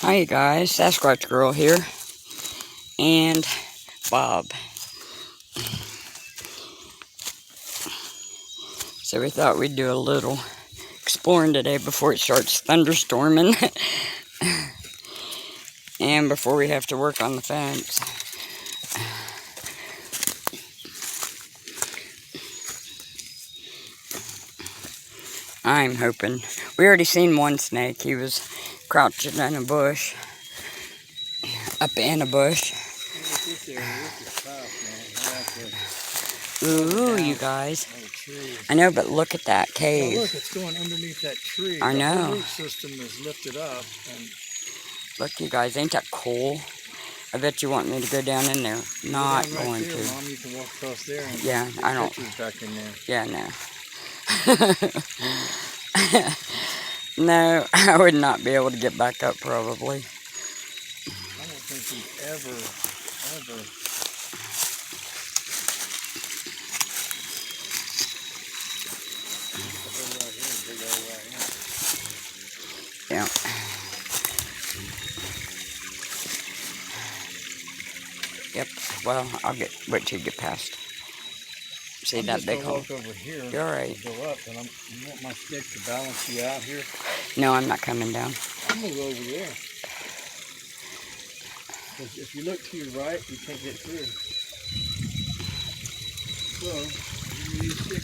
Hi you guys, Sasquatch Girl here, and Bob. So we thought we'd do a little exploring today before it starts thunderstorming, and before we have to work on the fence. I'm hoping. We already seen one snake. He was crouching in a bush. Up in a bush. Ooh, you guys. I know, but look at that cave. Oh, look, it's going underneath that tree. I know. The root system is lifted up. And look, you guys, ain't that cool? I bet you want me to go down in there. Not right going there, to. Mom, you can walk across there and yeah, I don't. Back in there. Yeah, no. No, I would not be able to get back up probably. I don't think he's ever. Yeah. Yep. Well, wait till you get past. See that big hole? Walk over here. You're all right. Go up, and you want my stick to balance you out here? No, I'm not coming down. I'm gonna go over there. Because if you look to your right, you can't get through. So, you use stick.